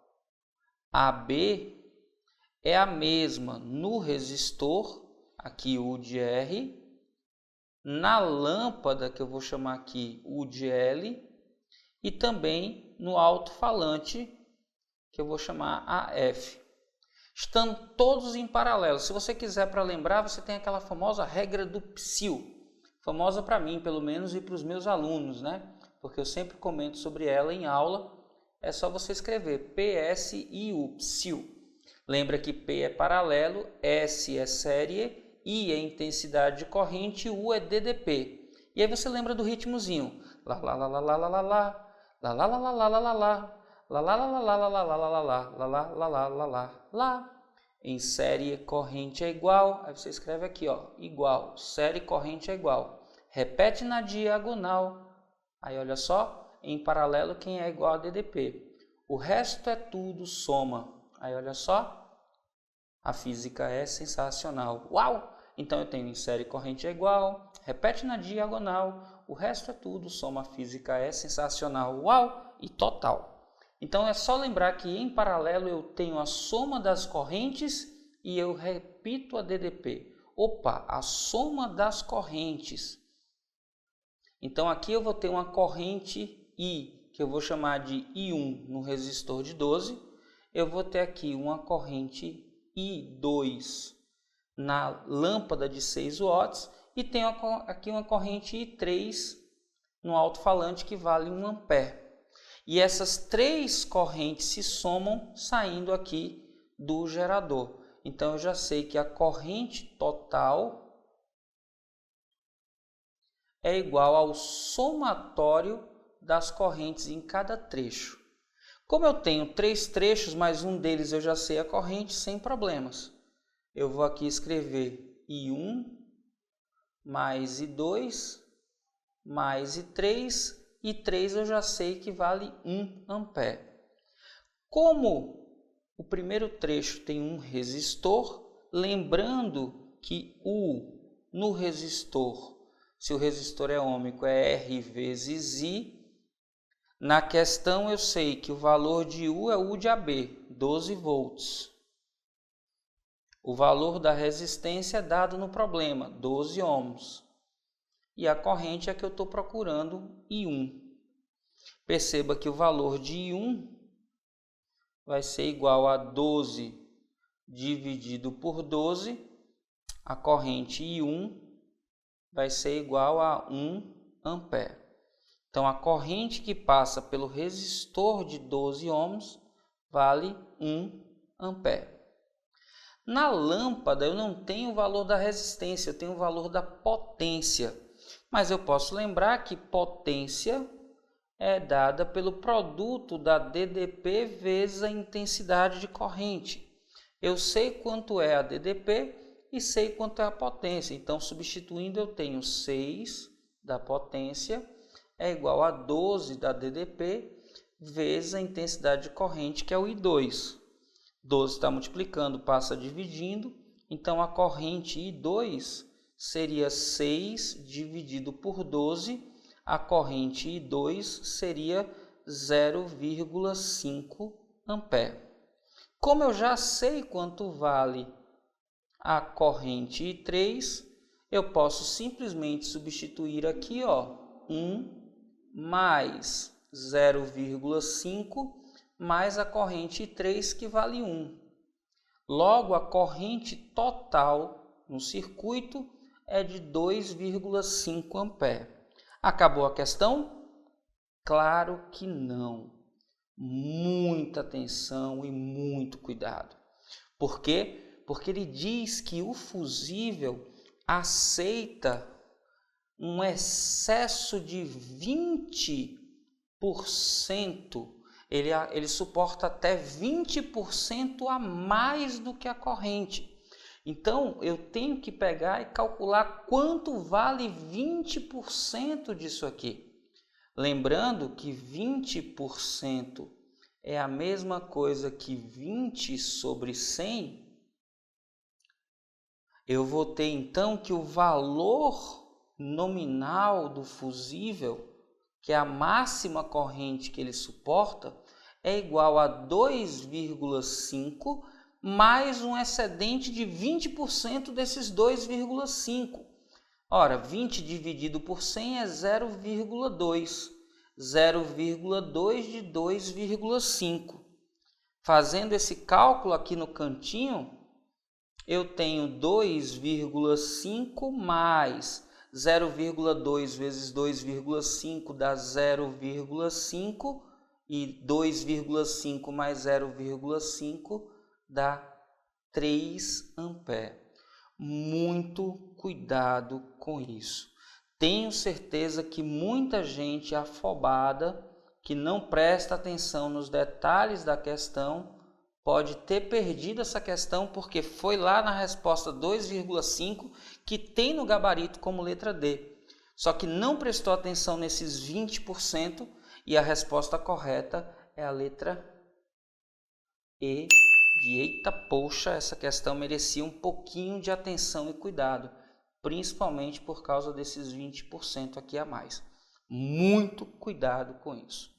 AB é a mesma no resistor, aqui U de R, na lâmpada, que eu vou chamar aqui U de L, e também no alto-falante, que eu vou chamar AF. Estão todos em paralelo. Se você quiser para lembrar, você tem aquela famosa regra do psil, famosa para mim, pelo menos, e para os meus alunos, né? Porque eu sempre comento sobre ela em aula. É só você escrever PSIU, psil. Lembra que P é paralelo, S é série, I é intensidade de corrente, U é DDP. E aí você lembra do ritmozinho. Lá, lá, lá, lá, lá, lá, lá, lá, lá, lá, lá, lá, lá, lá, lá, lá. Lá, lá, lá, lá, lá, lá, lá, lá, lá, lá, lá, lá, lá, lá, lá, lá. Em série, corrente é igual. Aí você escreve aqui, ó, igual. Série, corrente é igual. Repete na diagonal. Aí olha só, em paralelo, quem é igual a DDP. O resto é tudo soma. Aí olha só, a física é sensacional. Uau! Então eu tenho em série, corrente é igual. Repete na diagonal. O resto é tudo soma. A física é sensacional. Uau! E total. Então é só lembrar que em paralelo eu tenho a soma das correntes e eu repito a DDP. Opa, a soma das correntes. Então aqui eu vou ter uma corrente I, que eu vou chamar de I1 no resistor de 12. Eu vou ter aqui uma corrente I2 na lâmpada de 6 watts e tenho aqui uma corrente I3 no alto-falante que vale 1 ampere. E essas três correntes se somam saindo aqui do gerador. Então eu já sei que a corrente total é igual ao somatório das correntes em cada trecho. Como eu tenho 3 trechos, mais um deles eu já sei a corrente sem problemas. Eu vou aqui escrever I1 mais I2 mais I3. E 3 eu já sei que vale 1 ampere. Como o primeiro trecho tem um resistor, lembrando que U no resistor, se o resistor é ôhmico, é R vezes I. Na questão eu sei que o valor de U é U de AB, 12 volts. O valor da resistência é dado no problema, 12 ohms. E a corrente é que eu estou procurando, I1. Perceba que o valor de I1 vai ser igual a 12 dividido por 12. A corrente I1 vai ser igual a 1 ampere. Então, a corrente que passa pelo resistor de 12 ohms vale 1 ampere. Na lâmpada, eu não tenho o valor da resistência, eu tenho o valor da potência. Mas eu posso lembrar que potência é dada pelo produto da DDP vezes a intensidade de corrente. Eu sei quanto é a DDP, e sei quanto é a potência. Então, substituindo, eu tenho 6 da potência é igual a 12 da DDP vezes a intensidade de corrente, que é o I2. 12 está multiplicando, passa dividindo. Então, a corrente I2 seria 6 dividido por 12. A corrente I2 seria 0,5 ampere. Como eu já sei quanto vale a corrente I3, eu posso simplesmente substituir aqui, 1 mais 0,5 mais a corrente I3, que vale 1. Logo, a corrente total no circuito é de 2,5 ampere. Acabou a questão? Claro que não. Muita atenção e muito cuidado. Por quê? Porque ele diz que o fusível aceita um excesso de 20%. Ele suporta até 20% a mais do que a corrente. Então, eu tenho que pegar e calcular quanto vale 20% disso aqui. Lembrando que 20% é a mesma coisa que 20 sobre 100. Eu vou ter então que o valor nominal do fusível, que é a máxima corrente que ele suporta, é igual a 2,5 mais um excedente de 20% desses 2,5. Ora, 20 dividido por 100 é 0,2. 0,2 de 2,5. Fazendo esse cálculo aqui no cantinho, eu tenho 2,5 mais 0,2 vezes 2,5 dá 0,5 e 2,5 mais 0,5 dá 3 ampere. Muito cuidado com isso. Tenho certeza que muita gente afobada, que não presta atenção nos detalhes da questão, pode ter perdido essa questão porque foi lá na resposta 2,5 que tem no gabarito como letra D. Só que não prestou atenção nesses 20% e a resposta correta é a letra E. E eita, poxa, essa questão merecia um pouquinho de atenção e cuidado, principalmente por causa desses 20% aqui a mais. Muito cuidado com isso.